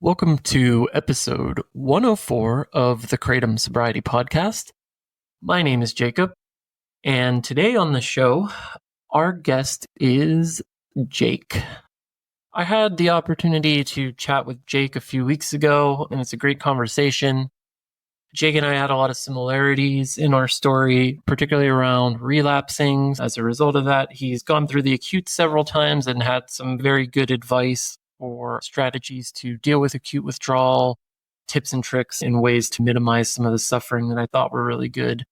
Welcome to episode 104 of the Kratom Sobriety Podcast. My name is Jacob, and today on the show, our guest is Jake. I had the opportunity to chat with Jake a few weeks ago, and it's a great conversation. Jake and I had a lot of similarities in our story, particularly around relapsing. As a result of that, he's gone through the acute several times and had some very good advice or strategies to deal with acute withdrawal, tips and tricks and ways to minimize some of the suffering that I thought were really good.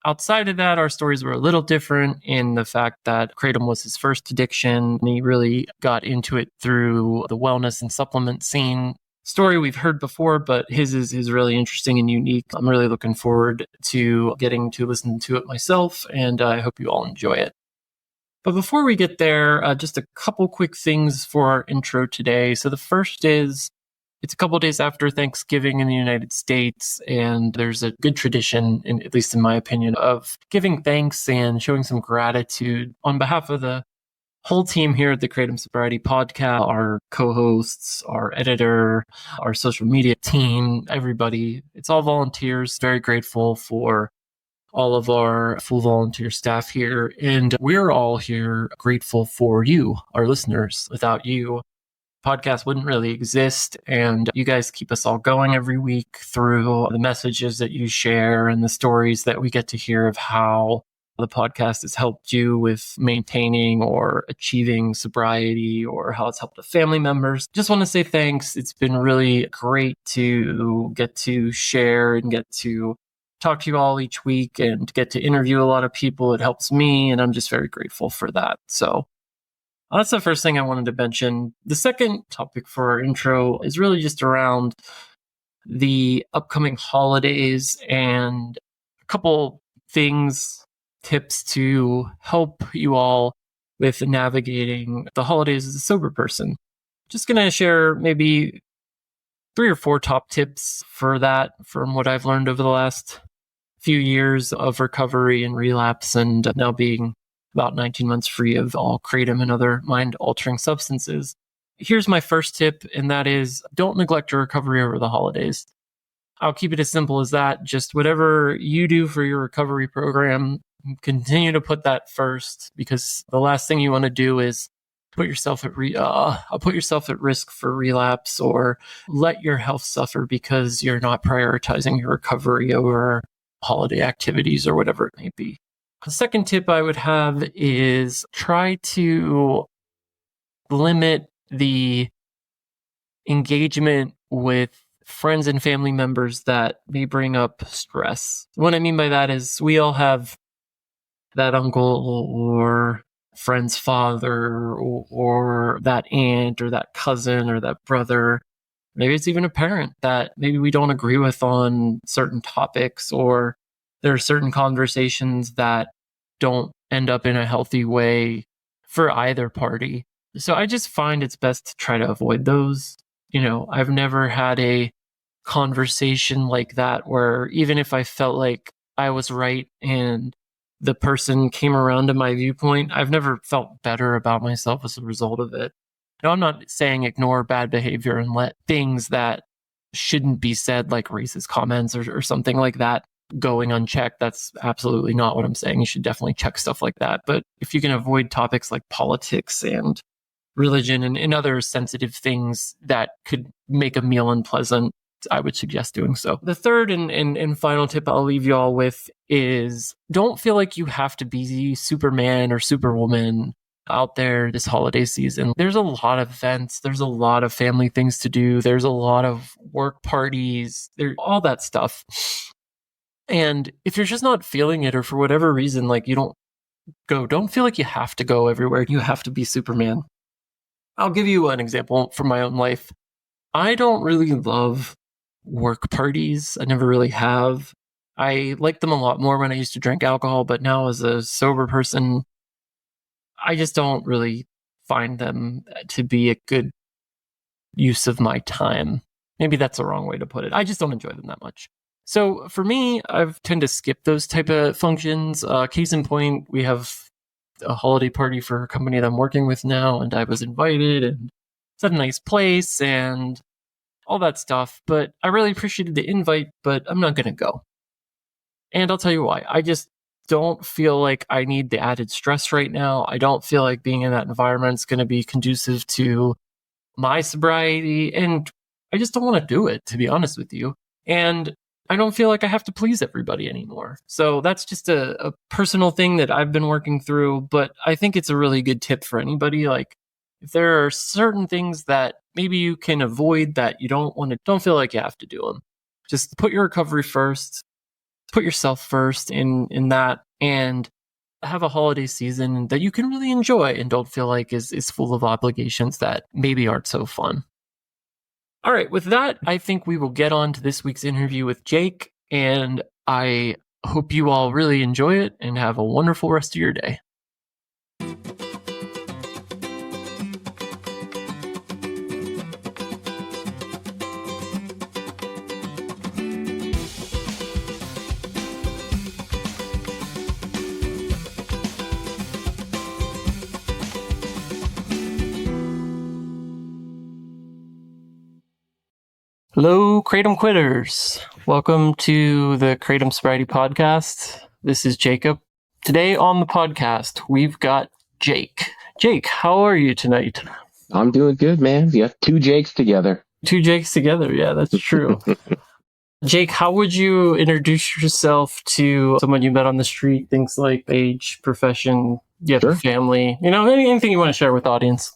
Outside of that, our stories were a little different in the fact that Kratom was his first addiction, and he really got into it through the wellness and supplement scene. Story we've heard before, but his is really interesting and unique. I'm really looking forward to getting to listen to it myself, and I hope you all enjoy it. But before we get there, just a couple quick things for our intro today. So the first is, it's a couple days after Thanksgiving in the United States, and there's a good tradition, at least in my opinion, of giving thanks and showing some gratitude on behalf of the whole team here at the Kratom Sobriety Podcast, our co-hosts, our editor, our social media team, everybody. It's all volunteers. Very grateful for all of our full volunteer staff here. And we're all here grateful for you, our listeners. Without you, podcast wouldn't really exist. And you guys keep us all going every week through the messages that you share and the stories that we get to hear of how the podcast has helped you with maintaining or achieving sobriety, or how it's helped the family members. Just want to say thanks. It's been really great to get to share and get to talk to you all each week and get to interview a lot of people. It helps me, and I'm just very grateful for that. So that's the first thing I wanted to mention. The second topic for our intro is really just around the upcoming holidays and a couple things, tips to help you all with navigating the holidays as a sober person. Just going to share maybe 3 or 4 top tips for that from what I've learned over the last few years of recovery and relapse, and now being about 19 months free of all Kratom and other mind-altering substances. Here's my first tip, and that is, don't neglect your recovery over the holidays. I'll keep it as simple as that. Just whatever you do for your recovery program, continue to put that first, because the last thing you want to do is put yourself at risk for relapse, or let your health suffer because you're not prioritizing your recovery over holiday activities or whatever it may be. The second tip I would have is try to limit the engagement with friends and family members that may bring up stress. What I mean by that is, we all have that uncle or friend's father, or that aunt or that cousin or that brother. Maybe it's even a parent that maybe we don't agree with on certain topics, or there are certain conversations that don't end up in a healthy way for either party. So I just find it's best to try to avoid those. I've never had a conversation like that where, even if I felt like I was right and the person came around to my viewpoint, I've never felt better about myself as a result of it. Now, I'm not saying ignore bad behavior and let things that shouldn't be said, like racist comments or something like that, going unchecked. That's absolutely not what I'm saying. You should definitely check stuff like that. But if you can avoid topics like politics and religion and other sensitive things that could make a meal unpleasant, I would suggest doing so. The third and final tip I'll leave you all with is, don't feel like you have to be Superman or Superwoman out there this holiday season. There's a lot of events. There's a lot of family things to do. There's a lot of work parties. There's all that stuff. And if you're just not feeling it, or for whatever reason, like you don't go, don't feel like you have to go everywhere. You have to be Superman. I'll give you an example from my own life. I don't really love work parties. I never really have. I liked them a lot more when I used to drink alcohol, but now as a sober person, I just don't really find them to be a good use of my time. Maybe that's the wrong way to put it. I just don't enjoy them that much. So for me, I tend to skip those type of functions. Case in point, we have a holiday party for a company that I'm working with now, and I was invited, and it's at a nice place, and all that stuff. But I really appreciated the invite, but I'm not going to go. And I'll tell you why. I just don't feel like I need the added stress right now. I don't feel like being in that environment is going to be conducive to my sobriety. And I just don't want to do it, to be honest with you. And I don't feel like I have to please everybody anymore. So that's just a personal thing that I've been working through. But I think it's a really good tip for anybody. Like, if there are certain things that maybe you can avoid that you don't feel like you have to do them. Just put your recovery first, put yourself first in that, and have a holiday season that you can really enjoy and don't feel like is full of obligations that maybe aren't so fun. All right, with that, I think we will get on to this week's interview with Jake, and I hope you all really enjoy it and have a wonderful rest of your day. Hello, Kratom Quitters. Welcome to the Kratom Sobriety Podcast. This is Jacob. Today on the podcast, we've got Jake. Jake, how are you tonight? I'm doing good, man. We have two Jakes together. Two Jakes together, yeah, that's true. Jake, how would you introduce yourself to someone you met on the street? Things like age, profession, you have a family, anything you want to share with the audience.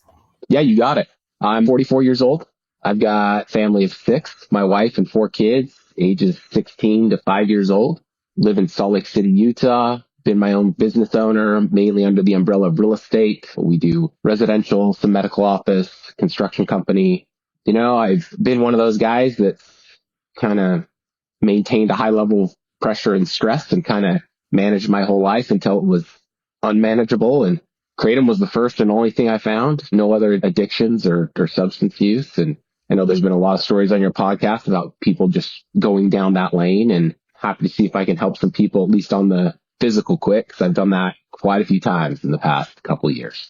Yeah, you got it. I'm 44 years old. I've got a family of 6, my wife and 4 kids, ages 16 to 5 years old. Live in Salt Lake City, Utah. Been my own business owner, mainly under the umbrella of real estate. We do residential, some medical office, construction company. I've been one of those guys that's kind of maintained a high level of pressure and stress and kind of managed my whole life until it was unmanageable. And Kratom was the first and only thing I found. No other addictions or substance use. And I know there's been a lot of stories on your podcast about people just going down that lane, and happy to see if I can help some people, at least on the physical quick, because I've done that quite a few times in the past couple of years.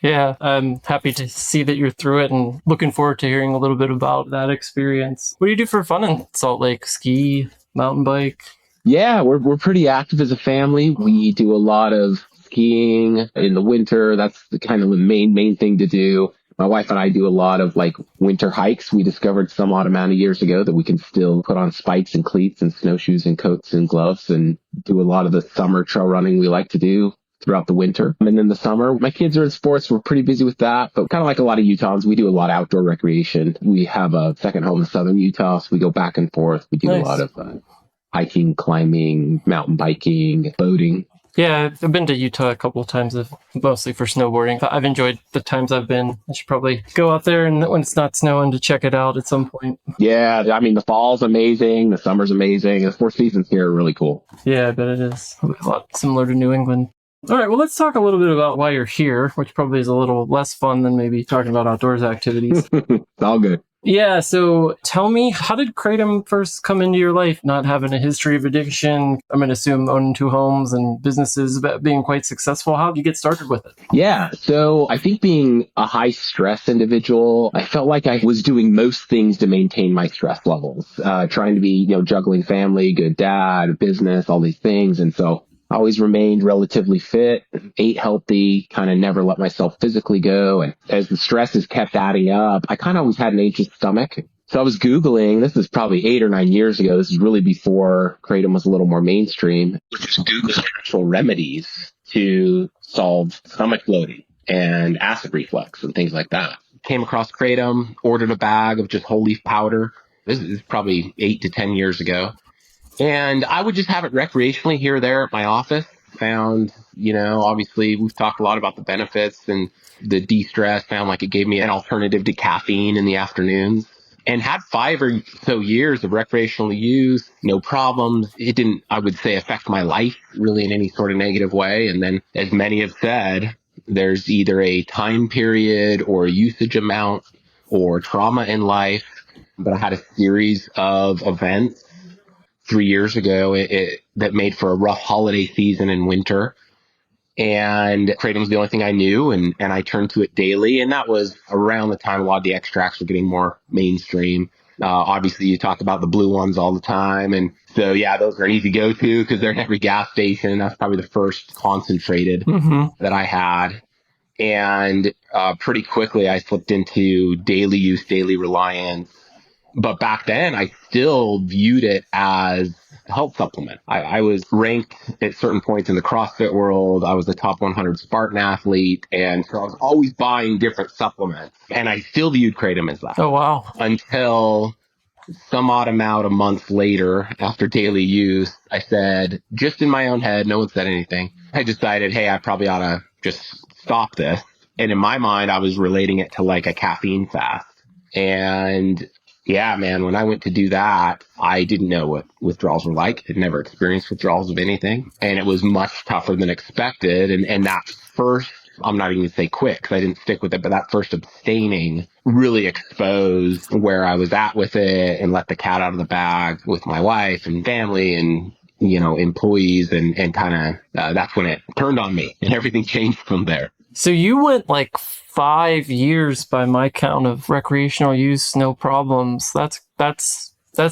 Yeah, I'm happy to see that you're through it and looking forward to hearing a little bit about that experience. What do you do for fun in Salt Lake? Ski, mountain bike? Yeah, we're pretty active as a family. We do a lot of skiing in the winter. That's the kind of the main thing to do. My wife and I do a lot of winter hikes. We discovered some odd amount of years ago that we can still put on spikes and cleats and snowshoes and coats and gloves and do a lot of the summer trail running we like to do throughout the winter. And in the summer, my kids are in sports. We're pretty busy with that, but kind of like a lot of Utahns, we do a lot of outdoor recreation. We have a second home in southern Utah, so we go back and forth. We do a lot of hiking, climbing, mountain biking, boating. Yeah, I've been to Utah a couple of times, mostly for snowboarding. I've enjoyed the times I've been. I should probably go out there and when it's not snowing to check it out at some point. Yeah, I mean, the fall's amazing. The summer's amazing. The 4 seasons here are really cool. Yeah, I bet it is. A lot similar to New England. All right, well, let's talk a little bit about why you're here, which probably is a little less fun than maybe talking about outdoors activities. It's all good. Yeah, so tell me, how did Kratom first come into your life? Not having a history of addiction, I'm going to assume owning 2 homes and businesses, being quite successful. How did you get started with it? Yeah, so I think being a high stress individual, I felt like I was doing most things to maintain my stress levels, trying to be, juggling family, good dad, business, all these things. And so I always remained relatively fit, ate healthy, kind of never let myself physically go. And as the stress has kept adding up, I kind of always had an anxious stomach. So I was Googling, this is probably 8 or 9 years ago. This is really before Kratom was a little more mainstream. Just Googling actual remedies to solve stomach bloating and acid reflux and things like that. Came across Kratom, ordered a bag of just whole leaf powder. This is probably 8 to 10 years ago. And I would just have it recreationally here or there at my office. Found, obviously we've talked a lot about the benefits and the de-stress. Found like it gave me an alternative to caffeine in the afternoons. And had 5 or so years of recreational use, no problems. It didn't, I would say, affect my life really in any sort of negative way. And then, as many have said, there's either a time period or a usage amount or trauma in life. But I had a series of events 3 years ago that made for a rough holiday season in winter. And Kratom was the only thing I knew, and I turned to it daily. And that was around the time a lot of the extracts were getting more mainstream. Obviously, you talk about the blue ones all the time. And so, yeah, those are an easy go to because they're in every gas station. That's probably the first concentrated that I had. And pretty quickly, I slipped into daily use, daily reliance. But back then, I still viewed it as a health supplement. I was ranked at certain points in the CrossFit world. I was the top 100 Spartan athlete. And so I was always buying different supplements. And I still viewed Kratom as that. Oh, wow. Until some odd amount of months later, after daily use, I said, just in my own head, no one said anything. I decided, hey, I probably ought to just stop this. And in my mind, I was relating it to like a caffeine fast. And yeah, man, when I went to do that, I didn't know what withdrawals were like. I'd never experienced withdrawals of anything. And it was much tougher than expected. And that first, I'm not even going to say quit because I didn't stick with it, but that first abstaining really exposed where I was at with it and let the cat out of the bag with my wife and family and, employees and kind of, that's when it turned on me and everything changed from there. So you went like 5 years by my count of recreational use, no problems. That's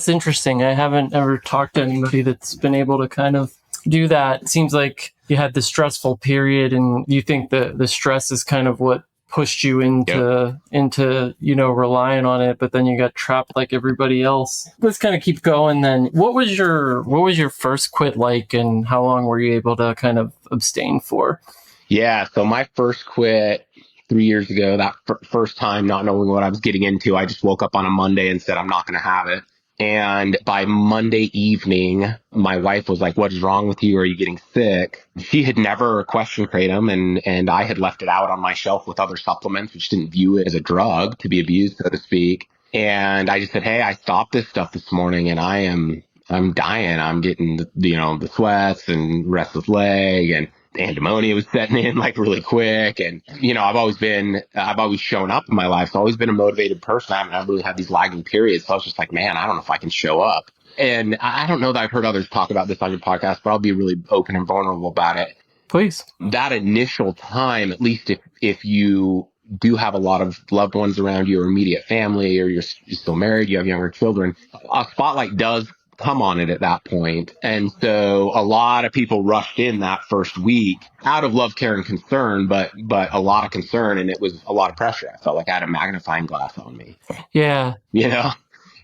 interesting. I haven't ever talked to anybody that's been able to kind of do that. It seems like you had the stressful period and you think the stress is kind of what pushed you into relying on it, but then you got trapped like everybody else. Let's kind of keep going then. What was your first quit like, and how long were you able to kind of abstain for? Yeah, so my first quit 3 years ago, that first time not knowing what I was getting into, I just woke up on a Monday and said, I'm not going to have it. And by Monday evening, my wife was like, what is wrong with you? Are you getting sick? She had never questioned Kratom, and I had left it out on my shelf with other supplements, which didn't view it as a drug to be abused, so to speak. And I just said, hey, I stopped this stuff this morning and I'm dying. I'm getting, the sweats and restless leg, and anhedonia was setting in like really quick. And, I've always shown up in my life. So I've always been a motivated person. I haven't really had these lagging periods. So I was just like, man, I don't know if I can show up. And I don't know that I've heard others talk about this on your podcast, but I'll be really open and vulnerable about it. Please. That initial time, at least if you do have a lot of loved ones around you or immediate family, or you're still married, you have younger children, a spotlight does come on it at that point. And so a lot of people rushed in that first week out of love, care, and concern, but a lot of concern, and it was a lot of pressure. I felt like I had a magnifying glass on me. Yeah.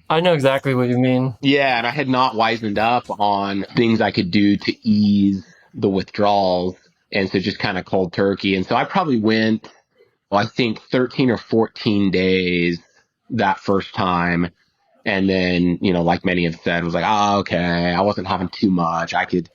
I know exactly what you mean. Yeah, and I had not wisened up on things I could do to ease the withdrawals, and so just kind of cold turkey. And so I probably went, I think 13 or 14 days that first time. And then, like many have said, was like, oh, okay, I wasn't having too much. I could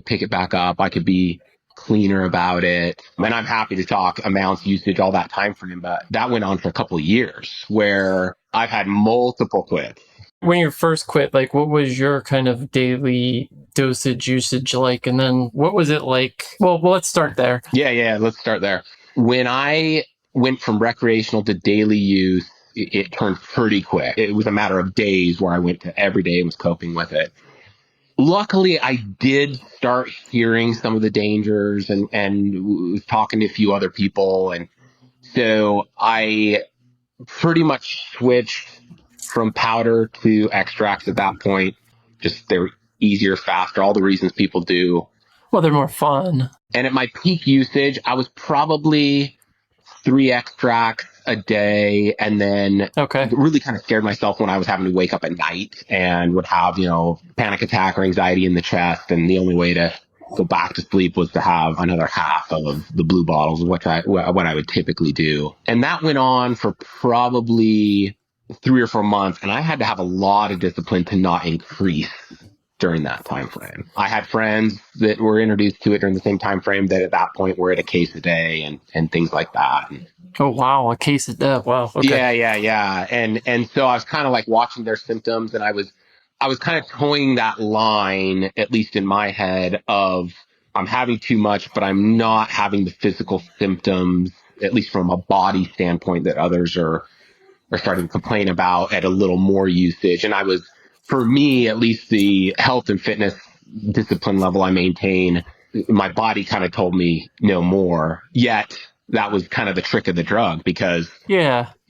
pick it back up. I could be cleaner about it. And I'm happy to talk amounts, usage, all that time frame. But that went on for a couple of years where I've had multiple quits. When you first quit, like, what was your kind of daily dosage usage like? And then what was it like? Well, let's start there. Yeah, let's start there. When I went from recreational to daily use, it turned pretty quick. It was a matter of days where I went to every day and was coping with it. Luckily, I did start hearing some of the dangers and was talking to a few other people. And so I pretty much switched from powder to extracts at that point. Just they're easier, faster, all the reasons people do. Well, they're more fun. And at my peak usage, I was probably 3 extracts a day, and then really kind of scared myself when I was having to wake up at night and would have, panic attack or anxiety in the chest. And the only way to go back to sleep was to have another half of the blue bottles, what I would typically do. And that went on for probably 3 or 4 months. And I had to have a lot of discipline to not increase during that time frame. I had friends that were introduced to it during the same time frame that at that point were at a case a day and things like that. Oh, wow. A case of death. Wow. Okay. Yeah. And so I was kind of like watching their symptoms, and I was kind of towing that line, at least in my head, of I'm having too much, but I'm not having the physical symptoms, at least from a body standpoint, that others are starting to complain about at a little more usage. And I was, for me, at least the health and fitness discipline level I maintain, my body kind of told me no more. Yet that was kind of the trick of the drug, because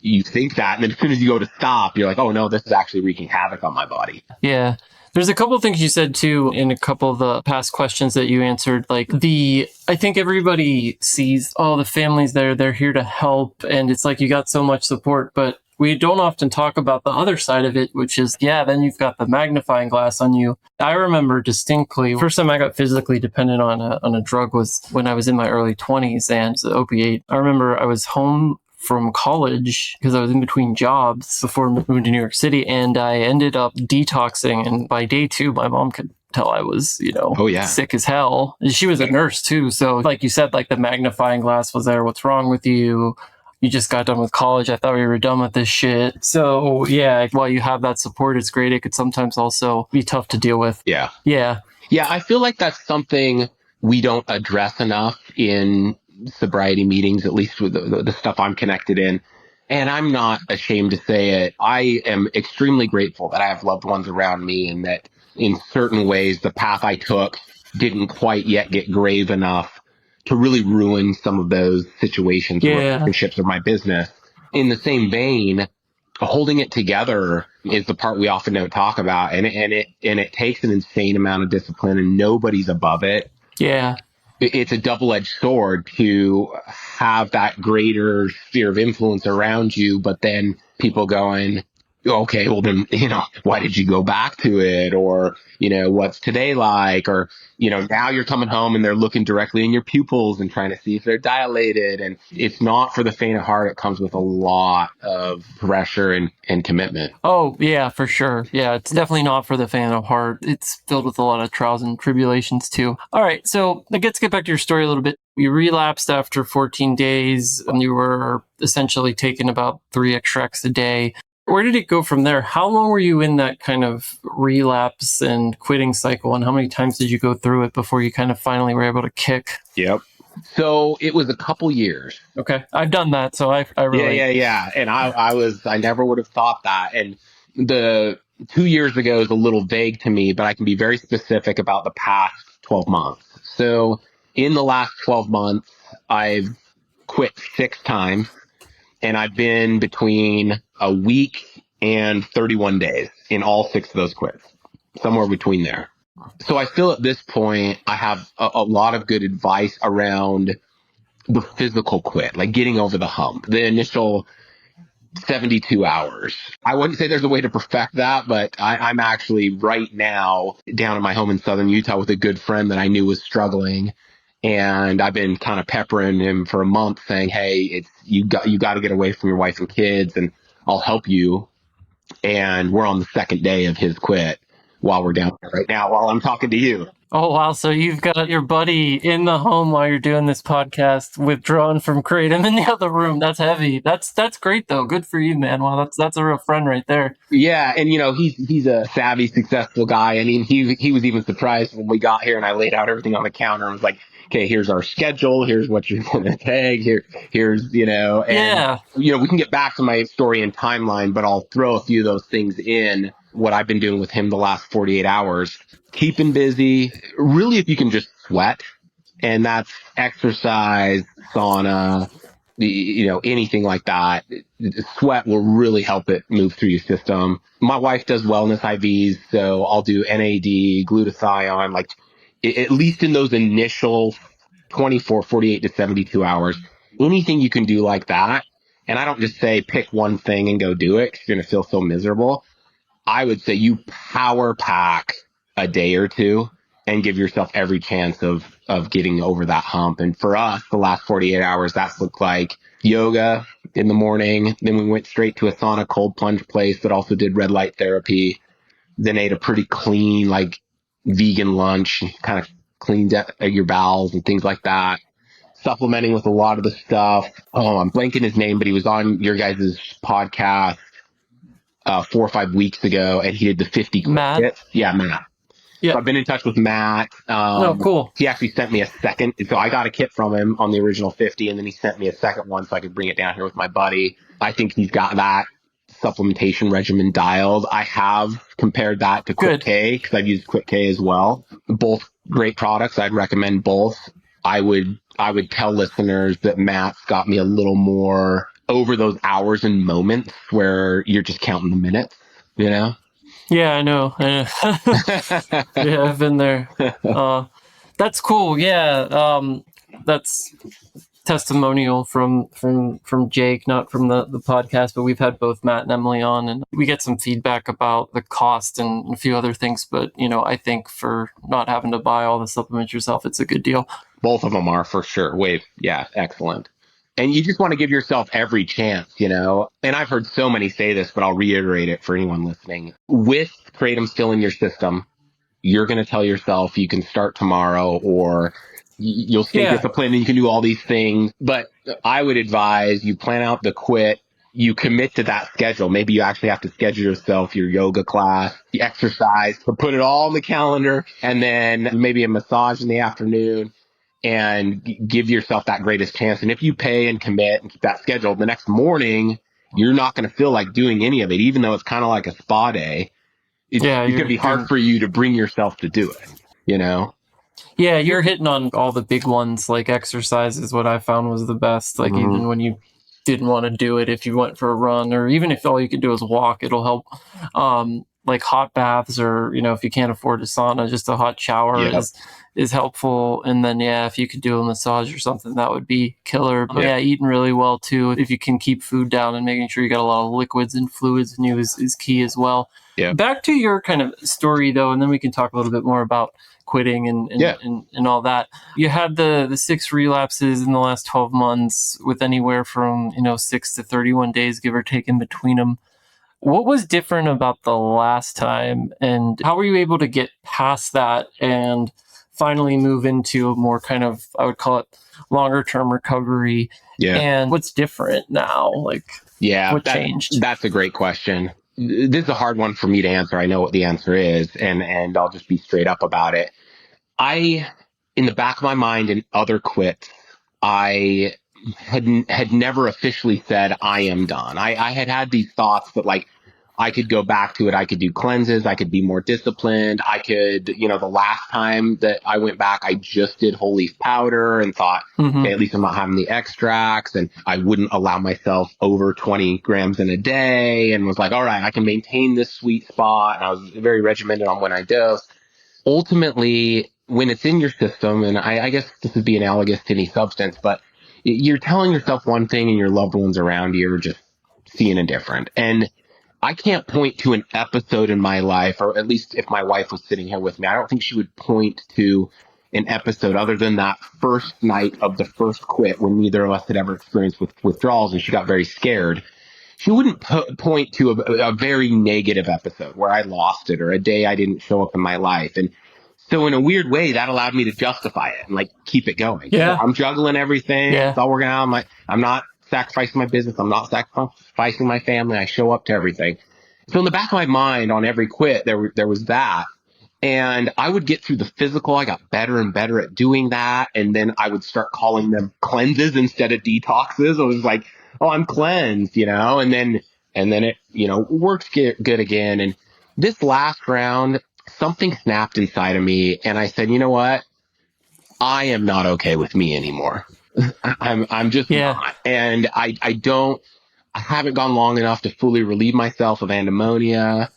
you think that, and then as soon as you go to stop, you're like, oh no, this is actually wreaking havoc on my body. Yeah. There's a couple of things you said too in a couple of the past questions that you answered. Like I think everybody sees, oh, the family's there, they're here to help. And it's like you got so much support, but we don't often talk about the other side of it, which is, yeah, then you've got the magnifying glass on you. I remember distinctly, first time I got physically dependent on a drug was when I was in my early 20s, and it's an opiate. I remember I was home from college because I was in between jobs before moving to New York City, and I ended up detoxing. And by day 2, my mom could tell I was, sick as hell. And she was a nurse too. So like you said, like the magnifying glass was there. What's wrong with you? You just got done with college. I thought we were done with this shit. So yeah, while you have that support, it's great. It could sometimes also be tough to deal with. Yeah. Yeah. Yeah. I feel like that's something we don't address enough in sobriety meetings, at least with the stuff I'm connected in. And I'm not ashamed to say it. I am extremely grateful that I have loved ones around me, and that in certain ways, the path I took didn't quite yet get grave enough to really ruin some of those situations, or relationships, or my business. In the same vein, holding it together is the part we often don't talk about. And it takes an insane amount of discipline, and nobody's above it. Yeah. It's a double-edged sword to have that greater sphere of influence around you, but then people going, okay, well then, why did you go back to it? Or, what's today like? Or, now you're coming home and they're looking directly in your pupils and trying to see if they're dilated. And it's not for the faint of heart. It comes with a lot of pressure and commitment. Oh, yeah, for sure. Yeah, it's definitely not for the faint of heart. It's filled with a lot of trials and tribulations too. All right, so let's get back to your story a little bit. You relapsed after 14 days, and you were essentially taking about 3 extracts a day. Where did it go from there? How long were you in that kind of relapse and quitting cycle, and how many times did you go through it before you kind of finally were able to kick? Yep. So it was a couple years. Okay. I've done that, so I really... Yeah. And I never would have thought that. And the 2 years ago is a little vague to me, but I can be very specific about the past 12 months. So in the last 12 months, I've quit 6 times. And I've been between a week and 31 days in all 6 of those quits, somewhere between there. So I feel at this point, I have a lot of good advice around the physical quit, like getting over the hump, the initial 72 hours. I wouldn't say there's a way to perfect that, but I'm actually right now down in my home in southern Utah with a good friend that I knew was struggling. And I've been kind of peppering him for a month saying, hey, you got to get away from your wife and kids, and I'll help you. And we're on the 2nd day of his quit while we're down there right now, while I'm talking to you. Oh, wow. So you've got your buddy in the home while you're doing this podcast, withdrawn from Kratom in the other room. That's heavy. That's great, though. Good for you, man. Wow, that's a real friend right there. Yeah. And, he's a savvy, successful guy. I mean, he was even surprised when we got here and I laid out everything on the counter and was like, okay, here's our schedule. Here's what you're going to take. Here's, and, we can get back to my story and timeline, but I'll throw a few of those things in. What I've been doing with him the last 48 hours, keeping busy, really, if you can just sweat, and that's exercise, sauna, anything like that. Sweat will really help it move through your system. My wife does wellness IVs, so I'll do NAD, glutathione, like at least in those initial 24, 48 to 72 hours, anything you can do like that. And I don't just say pick one thing and go do it, 'cause you're going to feel so miserable. I would say you power pack a day or 2 and give yourself every chance of getting over that hump. And for us, the last 48 hours, that's looked like yoga in the morning. Then we went straight to a sauna cold plunge place that also did red light therapy. Then ate a pretty clean, like vegan lunch, kind of cleaned your bowels and things like that. Supplementing with a lot of the stuff. Oh, I'm blanking his name, but he was on your guys' podcast 4 or 5 weeks ago, and he did the 50 Matt? kit. Yeah, Matt. Yeah. So I've been in touch with Matt. Oh, cool. He actually sent me a second. So I got a kit from him on the original 50, and then he sent me a second one so I could bring it down here with my buddy. I think he's got that supplementation regimen dialed. I have compared that to Quick K, because I've used Quick K as well. Both great products. I'd recommend both. I would tell listeners that Matt's got me a little more over those hours and moments where you're just counting the minutes, you know? Yeah, I know. Yeah, I've been there. That's cool. Yeah, that's testimonial from Jake, not from the podcast, but we've had both Matt and Emily on, and we get some feedback about the cost and a few other things. But I think for not having to buy all the supplements yourself, it's a good deal. Both of them are for sure. Wave, yeah, excellent. And you just want to give yourself every chance, you know? And I've heard so many say this, but I'll reiterate it for anyone listening. With Kratom still in your system, you're going to tell yourself you can start tomorrow, or you'll stay disciplined and you can do all these things. But I would advise you plan out the quit. You commit to that schedule. Maybe you actually have to schedule yourself your yoga class, the exercise, put it all on the calendar, and then maybe a massage in the afternoon, and give yourself that greatest chance. And if you pay and commit and keep that schedule, the next morning, you're not going to feel like doing any of it, even though it's kind of like a spa day. It's going to be hard for you to bring yourself to do it, you know? Yeah, you're hitting on all the big ones. Like exercise is what I found was the best. Like even when you didn't want to do it, if you went for a run, or even if all you could do is walk, it'll help. Like hot baths, or if you can't afford a sauna, just a hot shower is helpful. And then if you could do a massage or something, that would be killer. But eating really well too, if you can keep food down, and making sure you got a lot of liquids and fluids in you is key as well. Back to your kind of story though, and then we can talk a little bit more about quitting and all that. You had the 6 relapses in the last 12 months, with anywhere from 6 to 31 days, give or take, in between them. What was different about the last time, and how were you able to get past that and finally move into a more kind of, I would call it, longer term recovery? And what's different now? Like, what changed? That's a great question. This is a hard one for me to answer. I know what the answer is, and I'll just be straight up about it. In the back of my mind and other quits, I had never officially said I am done. I had these thoughts that, like, I could go back to it. I could do cleanses. I could be more disciplined. I could, the last time that I went back, I just did whole leaf powder and thought, okay, at least I'm not having the extracts, and I wouldn't allow myself over 20 grams in a day, and was like, all right, I can maintain this sweet spot. And I was very regimented on when I dose. Ultimately, when it's in your system, and I guess this would be analogous to any substance, but you're telling yourself one thing and your loved ones around you are just seeing a different. And I can't point to an episode in my life, or at least if my wife was sitting here with me, I don't think she would point to an episode other than that first night of the first quit, when neither of us had ever experienced withdrawals, and she got very scared. She wouldn't point to a very negative episode where I lost it, or a day I didn't show up in my life. And so in a weird way, that allowed me to justify it and, like, keep it going. I'm juggling everything. It's all working out. I'm not sacrificing my business. I'm not sacrificing my family. I show up to everything. So in the back of my mind, on every quit, there was that. And I would get through the physical. I got better and better at doing that. And then I would start calling them cleanses instead of detoxes. I was like, oh, I'm cleansed, and then it, works good again. And this last round, something snapped inside of me, and I said, you know what? I am not okay with me anymore. I'm just not. And I haven't gone long enough to fully relieve myself of anhedonia.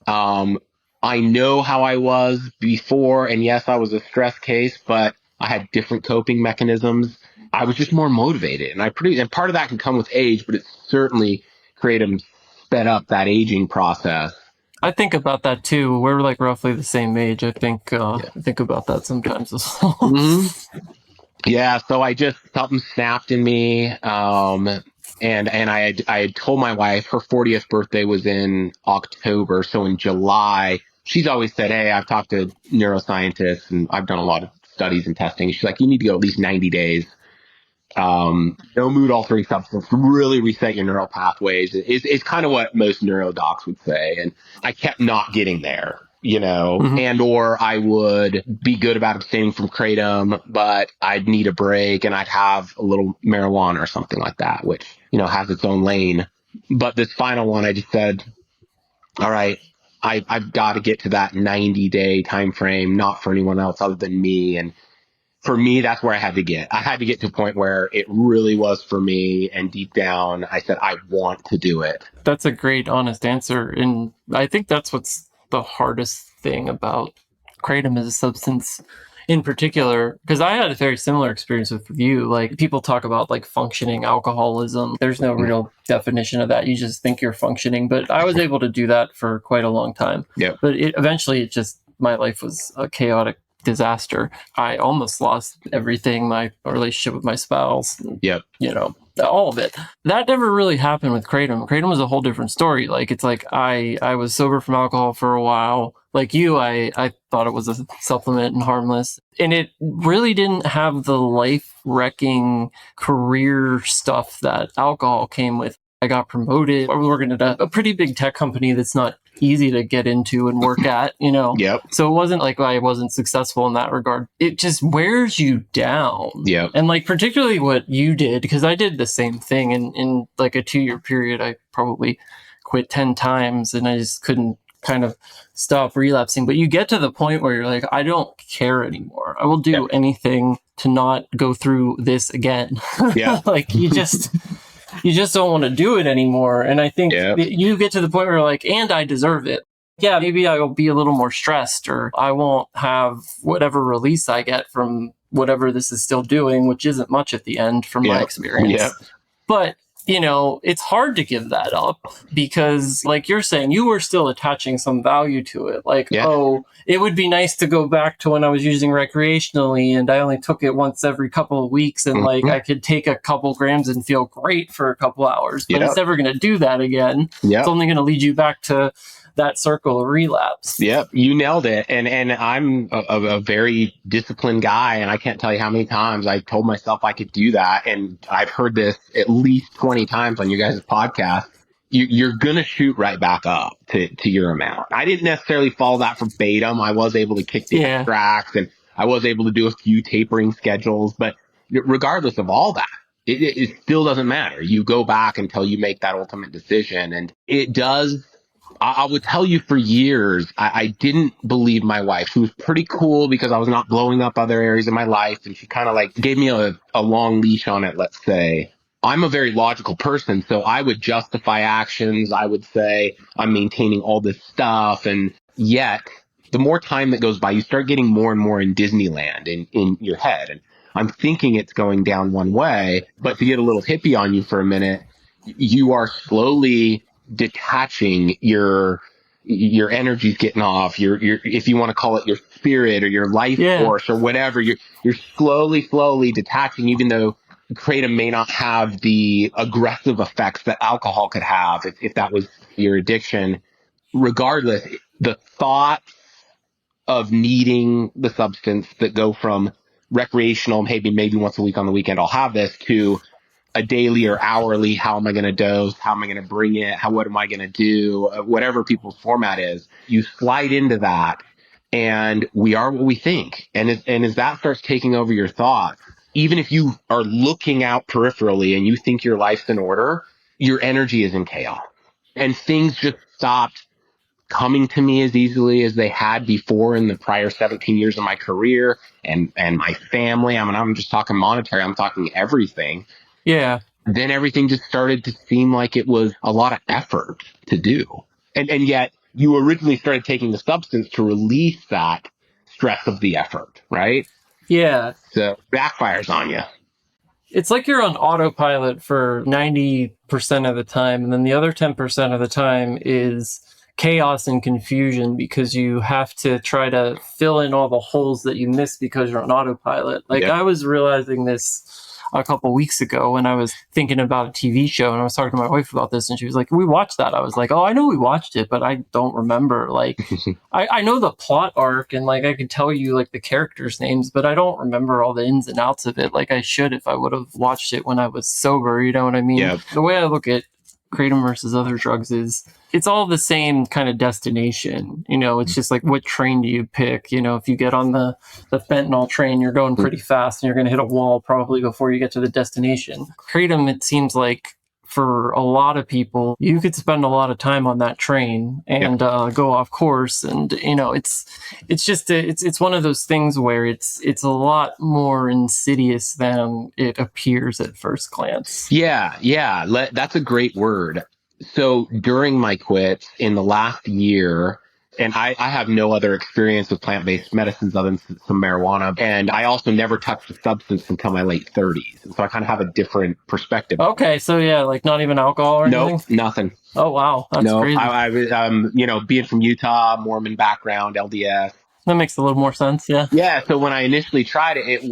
I know how I was before, and yes, I was a stress case, but I had different coping mechanisms. I was just more motivated, and part of that can come with age, but it's certainly Kratom sped up that aging process. I think about that too. We're like roughly the same age. I think I think about that sometimes as well. Yeah, so something snapped in me. And I had told my wife her 40th birthday was in October. So in July, she's always said, hey, I've talked to neuroscientists and I've done a lot of studies and testing. She's like, you need to go at least 90 days. No mood altering substance, really reset your neural pathways. It's kind of what most neuro docs would say. And I kept not getting there, and or I would be good about abstaining from Kratom, but I'd need a break and I'd have a little marijuana or something like that, which, has its own lane. But this final one, I just said, all right, I've got to get to that 90-day time frame, not for anyone else other than me. And for me, that's where I had to get. I had to get to a point where it really was for me. And deep down, I said, I want to do it. That's a great, honest answer. And I think that's what's the hardest thing about Kratom as a substance in particular, because I had a very similar experience with you. Like, people talk about like functioning alcoholism. There's no real definition of that. You just think you're functioning. But I was able to do that for quite a long time. Yeah. But eventually my life was a chaotic disaster. I almost lost everything, my relationship with my spouse. Yep. All of it. That never really happened with Kratom. Kratom was a whole different story. Like, it's like I was sober from alcohol for a while. Like you, I thought it was a supplement and harmless. And it really didn't have the life-wrecking career stuff that alcohol came with. I got promoted. I was working at a pretty big tech company that's not easy to get into and work at, Yep. So it wasn't like I wasn't successful in that regard. It just wears you down. Yep. And like, particularly what you did, because I did the same thing in like a 2-year period. I probably quit 10 times and I just couldn't kind of stop relapsing. But you get to the point where you're like, I don't care anymore. I will do anything to not go through this again. Yeah. Like, you just don't want to do it anymore. And I think you get to the point where you're like, and I deserve it. Yeah, maybe I'll be a little more stressed, or I won't have whatever release I get from whatever this is still doing, which isn't much at the end from my experience. Yeah. But, it's hard to give that up because, like you're saying, you were still attaching some value to it. Like, oh, it would be nice to go back to when I was using recreationally and I only took it once every couple of weeks and like I could take a couple grams and feel great for a couple hours, but it's never going to do that again. It's only going to lead you back to that circle of relapse. Yep, you nailed it. And I'm a very disciplined guy, and I can't tell you how many times I told myself I could do that. And I've heard this at least 20 times on you guys' podcast. You're going to shoot right back up to your amount. I didn't necessarily follow that verbatim. I was able to kick the extracts, and I was able to do a few tapering schedules. But regardless of all that, it still doesn't matter. You go back until you make that ultimate decision. And it does. I would tell you for years, I didn't believe my wife. She was pretty cool because I was not blowing up other areas of my life. And she kind of like gave me a long leash on it, let's say. I'm a very logical person, so I would justify actions. I would say I'm maintaining all this stuff. And yet, the more time that goes by, you start getting more and more in Disneyland in your head. And I'm thinking it's going down one way. But to get a little hippie on you for a minute, you are slowly detaching your energy's getting off your if you want to call it your spirit or your life force or whatever, you're slowly detaching, even though Kratom may not have the aggressive effects that alcohol could have if that was your addiction. Regardless, the thought of needing the substance that go from recreational, maybe once a week on the weekend I'll have this, to a daily or hourly, how am I going to dose? How am I going to bring it? What am I going to do? Whatever people's format is, you slide into that, and we are what we think. And as that starts taking over your thoughts, even if you are looking out peripherally and you think your life's in order, your energy is in chaos. And things just stopped coming to me as easily as they had before in the prior 17 years of my career and my family. I mean, I'm just talking monetary. I'm talking everything. Yeah. Then everything just started to seem like it was a lot of effort to do. And yet you originally started taking the substance to release that stress of the effort, right? Yeah. So backfires on you. It's like you're on autopilot for 90% of the time, and then the other 10% of the time is chaos and confusion because you have to try to fill in all the holes that you missed because you're on autopilot. Like, I was realizing this a couple weeks ago when I was thinking about a TV show, and I was talking to my wife about this, and she was like, we watched that. I was like, oh, I know we watched it, but I don't remember. Like, I know the plot arc, and like I could tell you like the characters' names, but I don't remember all the ins and outs of it like I should if I would have watched it when I was sober. You know what I mean? Yeah. The way I look at Kratom versus other drugs is it's all the same kind of destination. It's just like, what train do you pick? If you get on the fentanyl train, you're going pretty fast and you're going to hit a wall probably before you get to the destination. Kratom, it seems like for a lot of people, you could spend a lot of time on that train and go off course. And, it's just, it's one of those things where it's a lot more insidious than it appears at first glance. Yeah. That's a great word. So during my quits in the last year, and I have no other experience with plant-based medicines other than some marijuana. And I also never touched a substance until my late 30s. And so I kind of have a different perspective. Okay. So yeah, like not even alcohol or anything? Nope, nothing. Oh, wow. That's crazy. I was, being from Utah, Mormon background, LDS. That makes a little more sense. Yeah. Yeah. So when I initially tried it,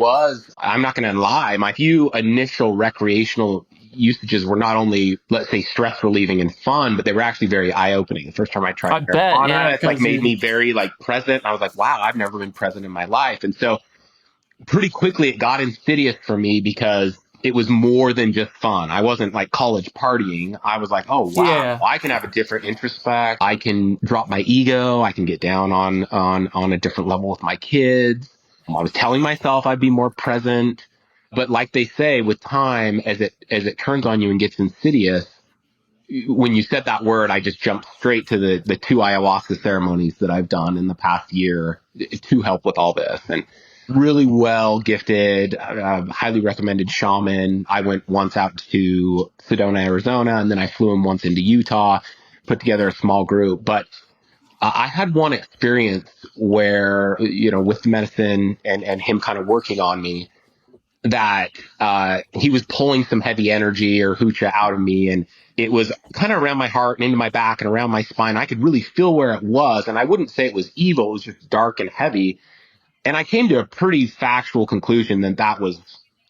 I'm not going to lie, my few initial recreational usages were not only, let's say, stress relieving and fun, but they were actually very eye opening. The first time I tried marijuana, it's like made me very like present. I was like, wow, I've never been present in my life. And so pretty quickly it got insidious for me because it was more than just fun. I wasn't like college partying. I was like, oh wow, I can have a different introspect. I can drop my ego. I can get down on a different level with my kids. I was telling myself I'd be more present. But like they say, with time, as it turns on you and gets insidious, when you said that word, I just jumped straight to the 2 ayahuasca ceremonies that I've done in the past year to help with all this. And really well gifted, highly recommended shaman. I went once out to Sedona, Arizona, and then I flew him once into Utah, put together a small group. But I had one experience where, with medicine and him kind of working on me, that he was pulling some heavy energy or hoocha out of me, and it was kind of around my heart and into my back and around my spine. I could really feel where it was, and I wouldn't say it was evil. It was just dark and heavy. And I came to a pretty factual conclusion that was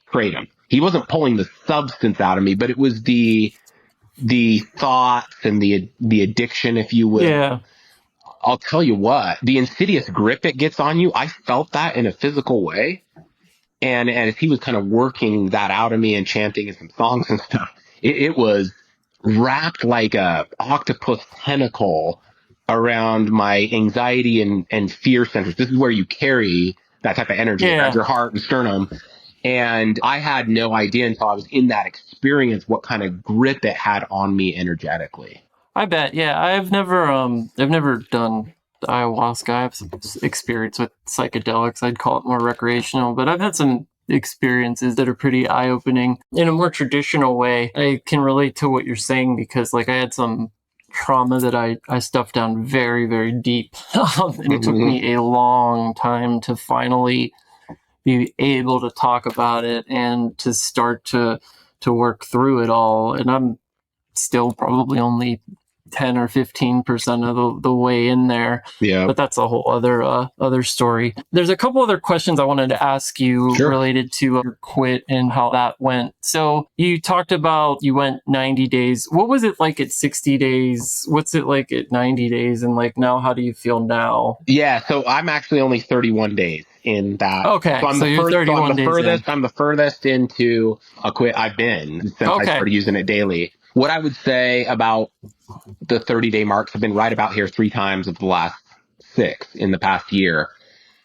Kratom. He wasn't pulling the substance out of me, but it was the thoughts and the addiction, if you will. Yeah. I'll tell you what, the insidious grip it gets on you, I felt that in a physical way. And as he was kind of working that out of me and chanting some songs and stuff, it was wrapped like a octopus tentacle around my anxiety and fear centers. This is where you carry that type of energy around your heart and sternum. And I had no idea until I was in that experience what kind of grip it had on me energetically. I bet. Yeah, I've never done ayahuasca. I have some experience with psychedelics. I'd call it more recreational, but I've had some experiences that are pretty eye-opening in a more traditional way. I can relate to what you're saying because like I had some trauma that I stuffed down very, very deep. And it took me a long time to finally be able to talk about it and to start to work through it all. And I'm still probably only 10 or 15% of the way in there. Yeah. But that's a whole other story. There's a couple other questions I wanted to ask you related to your quit and how that went. So you talked about you went 90 days. What was it like at 60 days? What's it like at 90 days? And like now, how do you feel now? Yeah. So I'm actually only 31 days in that. Okay. So you're 31 days. I'm the furthest into a quit I've been since I started using it daily. What I would say about the 30-day marks, have been right about here 3 times of the last 6 in the past year.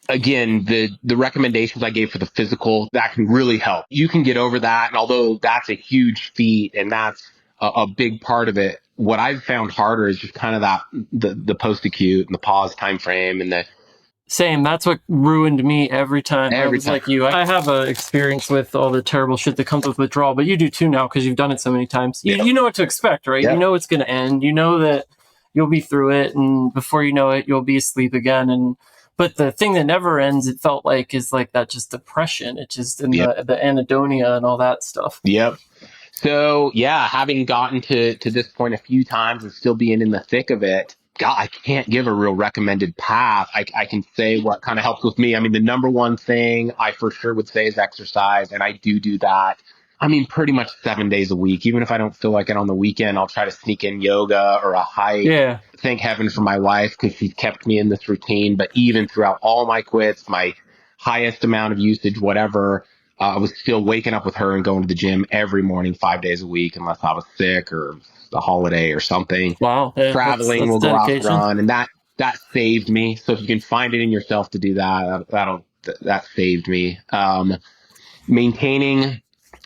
Again, the recommendations I gave for the physical, that can really help. You can get over that. And although that's a huge feat and that's a big part of it, what I've found harder is just kind of that, the post-acute and the pause time frame and the Same. That's what ruined me every time. Every time. Like you. I have a experience with all the terrible shit that comes with withdrawal, but you do too now because you've done it so many times. You know what to expect, right? You know it's going to end. You know that you'll be through it, and before you know it, you'll be asleep again. But the thing that never ends, it felt like, is like that just depression. It's just in the anhedonia and all that stuff. Yep. So yeah, having gotten to this point a few times and still being in the thick of it, God, I can't give a real recommended path. I can say what kind of helps with me. I mean, the number one thing I for sure would say is exercise. And I do that. I mean, pretty much 7 days a week. Even if I don't feel like it on the weekend, I'll try to sneak in yoga or a hike. Yeah. Thank heaven for my wife because she's kept me in this routine. But even throughout all my quits, my highest amount of usage, whatever, I was still waking up with her and going to the gym every morning, 5 days a week, unless I was sick or a holiday or something. Wow. Traveling, that's we'll go out and dedication. run. And that saved me. So if you can find it in yourself to do that, that saved me. Maintaining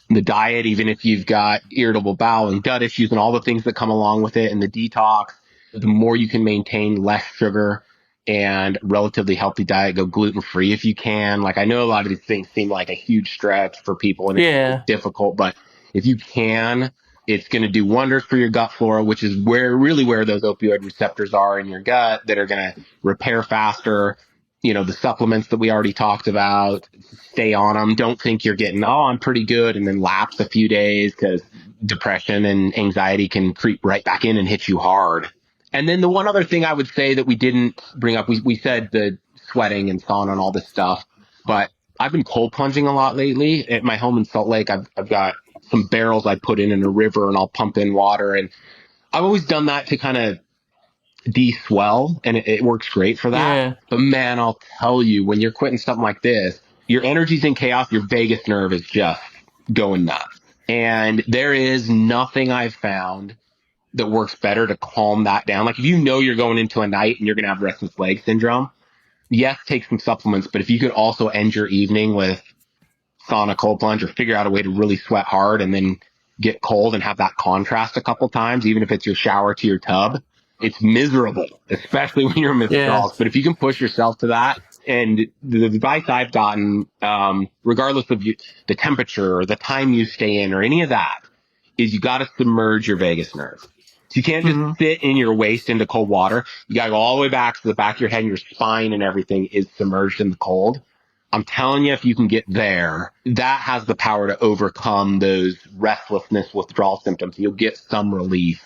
the diet, even if you've got irritable bowel and gut issues and all the things that come along with it, and the detox, the more you can maintain less sugar and relatively healthy diet, go gluten free if you can. Like, I know a lot of these things seem like a huge stretch for people and it's Yeah. difficult, but if you can, it's going to do wonders for your gut flora, which is where those opioid receptors are in your gut that are going to repair faster. The supplements that we already talked about, stay on them. Don't think you're getting, oh, I'm pretty good, and then lapse a few days, because depression and anxiety can creep right back in and hit you hard. And then the one other thing I would say that we didn't bring up, we said the sweating and sauna and all this stuff, but I've been cold plunging a lot lately. At my home in Salt Lake, I've got some barrels I put in a river, and I'll pump in water. And I've always done that to kind of de-swell, and it works great for that. Yeah. But man, I'll tell you, when you're quitting something like this, your energy's in chaos, your vagus nerve is just going nuts. And there is nothing I've found that works better to calm that down. Like, if you know you're going into a night and you're going to have restless leg syndrome, yes, take some supplements, but if you could also end your evening with sauna, cold plunge, or figure out a way to really sweat hard and then get cold and have that contrast a couple times, even if it's your shower to your tub, it's miserable, especially when you're in Yeah. withdrawals. But if you can push yourself to that, and the advice I've gotten, regardless of the temperature or the time you stay in or any of that, is you got to submerge your vagus nerve. So you can't just Hmm. sit in your waist into cold water. You got to go all the way back to the back of your head, and your spine and everything is submerged in the cold. I'm telling you, if you can get there, that has the power to overcome those restlessness, withdrawal symptoms. You'll get some relief,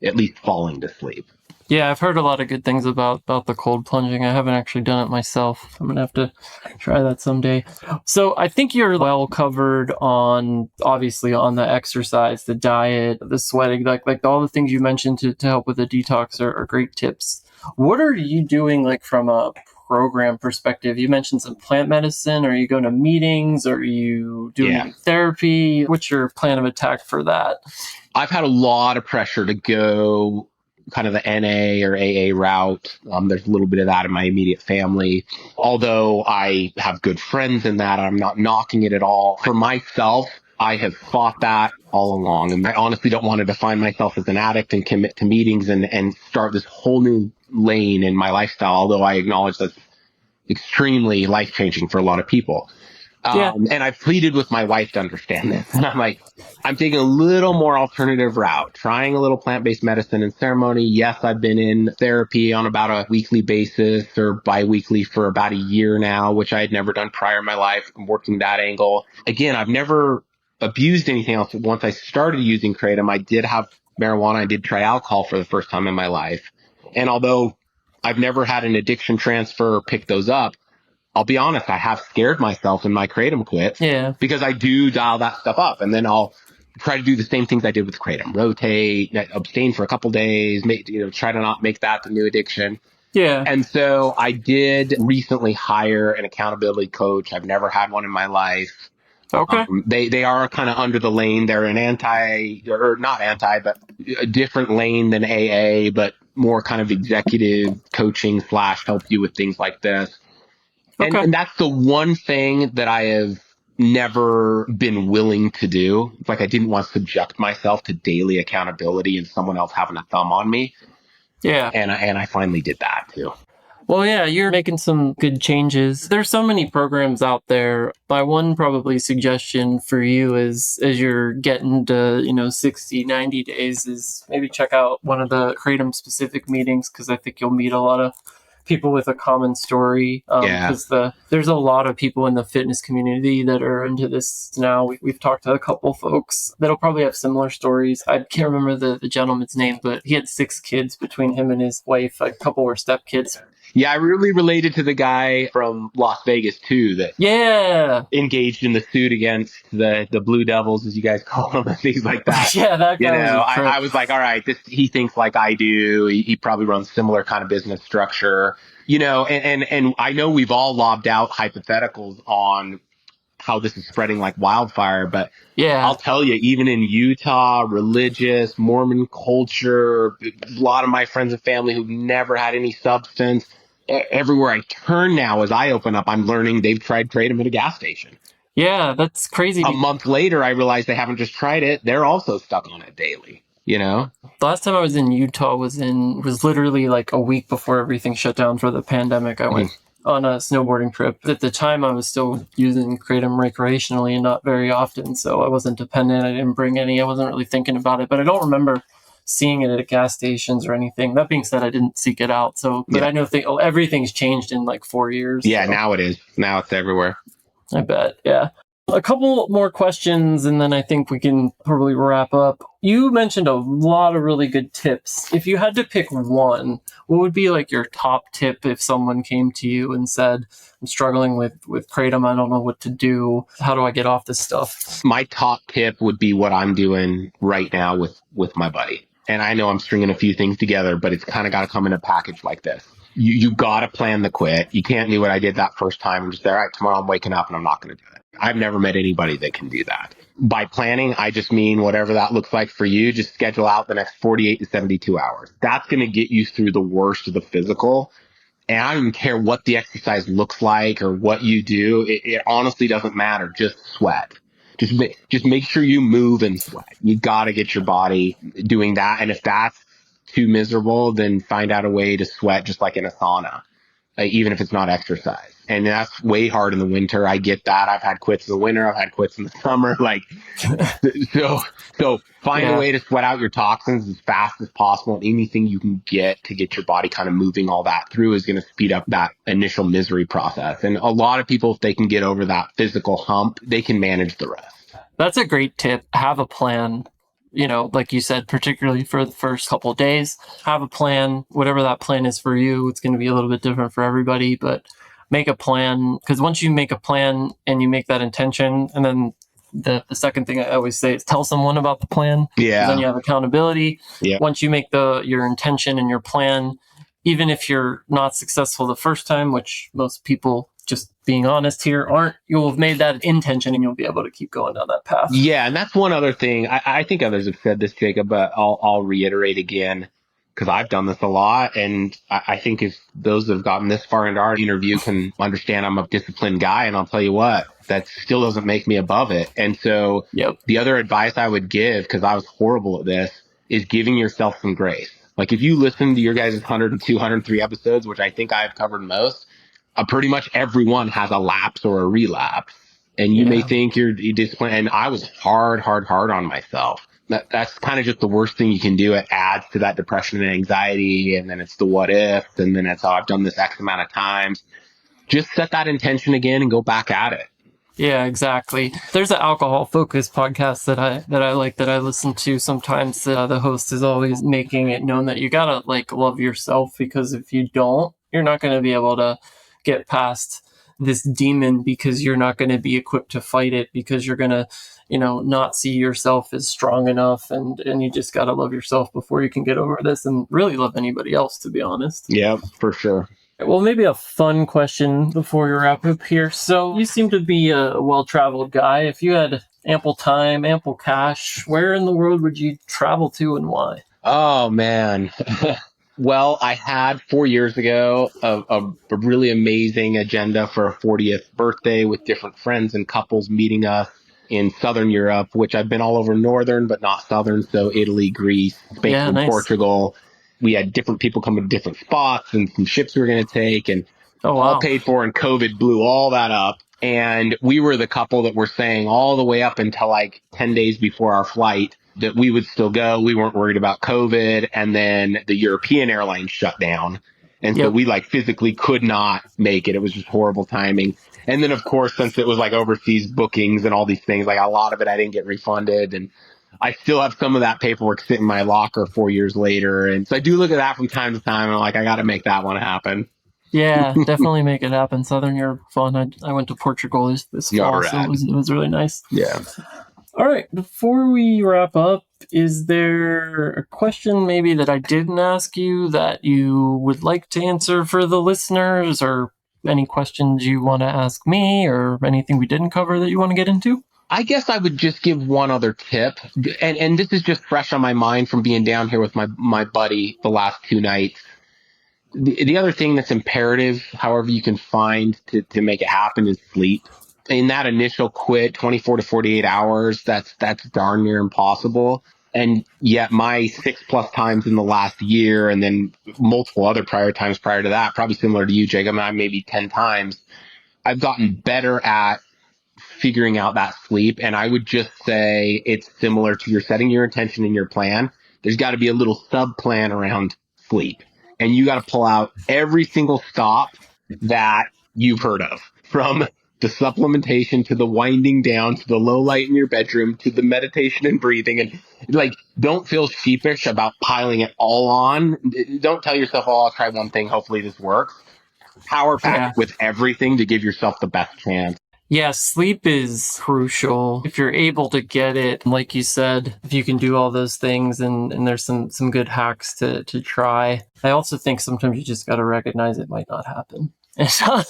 at least falling to sleep. Yeah, I've heard a lot of good things about the cold plunging. I haven't actually done it myself. I'm gonna have to try that someday. So I think you're well covered on, obviously, on the exercise, the diet, the sweating, like all the things you mentioned to help with the detox are great tips. What are you doing, like, from a program perspective? You mentioned some plant medicine. Are you going to meetings? Are you doing any therapy? What's your plan of attack for that? I've had a lot of pressure to go kind of the NA or AA route. There's a little bit of that in my immediate family. Although I have good friends in that, I'm not knocking it at all. For myself, I have fought that all along. And I honestly don't want to define myself as an addict and commit to meetings and start this whole new lane in my lifestyle, although I acknowledge that's extremely life-changing for a lot of people. Yeah. And I've pleaded with my wife to understand this. And I'm like, I'm taking a little more alternative route, trying a little plant-based medicine and ceremony. Yes, I've been in therapy on about a weekly basis or bi-weekly for about a year now, which I had never done prior in my life. I'm working that angle. Again, I've never abused anything else. Once I started using Kratom, I did have marijuana. I did try alcohol for the first time in my life. And although I've never had an addiction transfer or picked those up, I'll be honest, I have scared myself in my Kratom quits Yeah. because I do dial that stuff up, and then I'll try to do the same things I did with Kratom: rotate, abstain for a couple days, try to not make that the new addiction. Yeah. And so I did recently hire an accountability coach. I've never had one in my life. Okay. They are kind of under the lane. They're an or not anti, but a different lane than AA, but more kind of executive coaching / help you with things like this. Okay. And that's the one thing that I have never been willing to do. It's like I didn't want to subject myself to daily accountability and someone else having a thumb on me. Yeah. And I finally did that too. Well, yeah, you're making some good changes. There's so many programs out there. My one probably suggestion for you is, as you're getting to, 60, 90 days, is maybe check out one of the Kratom specific meetings, because I think you'll meet a lot of people with a common story. Yeah. Because there's a lot of people in the fitness community that are into this now. We've talked to a couple folks that'll probably have similar stories. I can't remember the gentleman's name, but he had 6 kids between him and his wife. A couple were stepkids. Yeah, I really related to the guy from Las Vegas too that engaged in the suit against the Blue Devils, as you guys call them, and things like that. Yeah, that guy was a trip. I was like, all right, he thinks like I do. He probably runs similar kind of business structure, and I know we've all lobbed out hypotheticals on how this is spreading like wildfire, but Yeah. I'll tell you, even in Utah, religious, Mormon culture, a lot of my friends and family who've never had any substance, everywhere I turn now, as I open up, I'm learning they've tried Kratom at a gas station. Yeah, that's crazy. A month later, I realized they haven't just tried it. They're also stuck on it daily, you know? The last time I was in Utah was literally like a week before everything shut down for the pandemic. I went Mhm. on a snowboarding trip. At the time, I was still using Kratom recreationally and not very often, so I wasn't dependent. I didn't bring any. I wasn't really thinking about it, but I don't remember seeing it at gas stations or anything. That being said, I didn't seek it out. So, but Yeah. I know everything's changed in like 4 years. Yeah, So now it is. Now it's everywhere. I bet. Yeah. A couple more questions, and then I think we can probably wrap up. You mentioned a lot of really good tips. If you had to pick one, what would be like your top tip if someone came to you and said, "I'm struggling with kratom. I don't know what to do. How do I get off this stuff?" My top tip would be what I'm doing right now with my buddy. And I know I'm stringing a few things together, but it's kind of got to come in a package like this. You got to plan the quit. You can't do what I did that first time and just say, all right, tomorrow I'm waking up and I'm not going to do it. I've never met anybody that can do that. By planning, I just mean whatever that looks like for you, just schedule out the next 48 to 72 hours. That's going to get you through the worst of the physical. And I don't even care what the exercise looks like or what you do. It honestly doesn't matter. Just sweat. Just make sure you move and sweat. You got to get your body doing that. And if that's too miserable, then find out a way to sweat just like in a sauna, even if it's not exercise. And that's way hard in the winter. I get that. I've had quits in the winter. I've had quits in the summer. Like, so, so find a Yeah. way to sweat out your toxins as fast as possible. Anything you can get to get your body kind of moving all that through is going to speed up that initial misery process. And a lot of people, if they can get over that physical hump, they can manage the rest. That's a great tip. Have a plan. Like you said, particularly for the first couple of days, have a plan. Whatever that plan is for you, it's going to be a little bit different for everybody, but make a plan. Because once you make a plan and you make that intention, and then the second thing I always say is tell someone about the plan. Yeah. Then you have accountability. Yeah. Once you make your intention and your plan, even if you're not successful the first time, which most people, just being honest here, aren't, you'll have made that intention and you'll be able to keep going down that path. Yeah, and that's one other thing. I think others have said this, Jacob, but I'll reiterate again because I've done this a lot, and I think if those that have gotten this far into our interview can understand I'm a disciplined guy, and I'll tell you what, that still doesn't make me above it. And so Yep. the other advice I would give, because I was horrible at this, is giving yourself some grace. Like if you listen to your guys' 102, 103 episodes, which I think I've covered most, pretty much everyone has a lapse or a relapse. And you may think you're disciplined. And I was hard on myself. That's kind of just the worst thing you can do. It adds to that depression and anxiety. And then it's the what if. And then it's, oh, I've done this X amount of times. Just set that intention again and go back at it. Yeah, exactly. There's an alcohol focused podcast that I like, that I listen to sometimes. The host is always making it known that you gotta like love yourself, because if you don't, you're not going to be able to get past this demon, because you're not going to be equipped to fight it, because you're going to, not see yourself as strong enough, and you just got to love yourself before you can get over this and really love anybody else, to be honest. Yeah, for sure. Well, maybe a fun question before we wrap up here. So you seem to be a well-traveled guy. If you had ample time, ample cash, where in the world would you travel to and why? Oh, man. Well, I had 4 years ago a really amazing agenda for a 40th birthday with different friends and couples meeting us in Southern Europe, which I've been all over Northern, but not Southern. So Italy, Greece, Spain, Yeah, nice. Portugal. We had different people coming to different spots and some ships we were going to take, and all paid for. And COVID blew all that up. And we were the couple that were saying all the way up until like 10 days before our flight that we would still go. We weren't worried about COVID. And then the European airlines shut down. And so we like physically could not make it. It was just horrible timing. And then, of course, since it was like overseas bookings and all these things, like a lot of it, I didn't get refunded. And I still have some of that paperwork sitting in my locker 4 years later. And so I do look at that from time to time. And I'm like, I got to make that one happen. Yeah, definitely make it happen. Southern Europe, fun. I went to Portugal this fall, so it was really nice. Yeah. All right, before we wrap up, is there a question maybe that I didn't ask you that you would like to answer for the listeners, or any questions you want to ask me, or anything we didn't cover that you want to get into? I guess I would just give one other tip, and this is just fresh on my mind from being down here with my buddy the last 2 nights. The other thing that's imperative, however you can find to make it happen, is sleep. in that initial quit, 24 to 48 hours, that's darn near impossible. And yet my 6+ times in the last year, and then multiple other prior times prior to that, probably similar to you, Jake, I mean, maybe 10 times, I've gotten better at figuring out that sleep. And I would just say it's similar to your setting your intention in your plan. There's got to be a little sub plan around sleep. And you got to pull out every single stop that you've heard of, from the supplementation to the winding down to the low light in your bedroom to the meditation and breathing. And like, don't feel sheepish about piling it all on. Don't tell yourself, oh, I'll try one thing. Hopefully this works. Power pack Yeah. with everything to give yourself the best chance. Yeah, sleep is crucial. If you're able to get it, like you said, if you can do all those things, and there's some good hacks to try. I also think sometimes you just got to recognize it might not happen. And so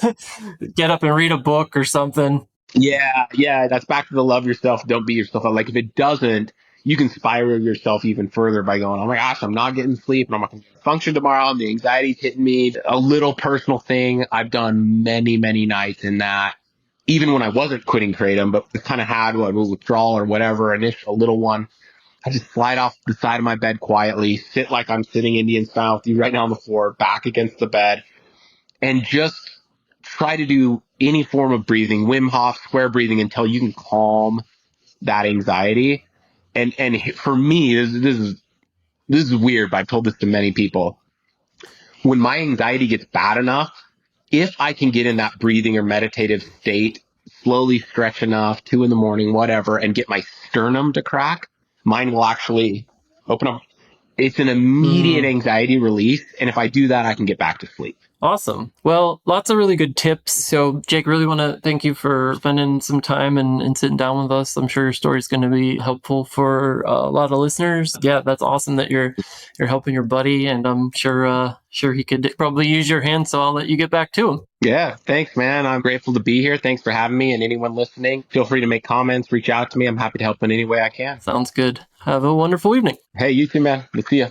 get up and read a book or something. Yeah, that's back to the love yourself, don't beat yourself up. Like if it doesn't, you can spiral yourself even further by going, oh my gosh, I'm not getting sleep and I'm not going to function tomorrow. And the anxiety's hitting me. A little personal thing I've done many, many nights in that, even when I wasn't quitting Kratom, but kind of had a withdrawal or whatever, a little one. I just slide off the side of my bed quietly, sit like I'm sitting Indian style with you right now on the floor, back against the bed, and just try to do any form of breathing, Wim Hof, square breathing, until you can calm that anxiety. And for me, this is weird, but I've told this to many people. When my anxiety gets bad enough, if I can get in that breathing or meditative state, slowly stretch enough, 2 a.m, whatever, and get my sternum to crack, mine will actually open up. It's an immediate anxiety release. And if I do that, I can get back to sleep. Awesome. Well, lots of really good tips. So, Jake, really want to thank you for spending some time and sitting down with us. I'm sure your story is going to be helpful for a lot of listeners. Yeah, that's awesome that you're helping your buddy, and I'm sure he could probably use your hand. So I'll let you get back to him. Yeah, thanks, man. I'm grateful to be here. Thanks for having me. And anyone listening, feel free to make comments, reach out to me. I'm happy to help in any way I can. Sounds good. Have a wonderful evening. Hey, you too, man. We'll see ya.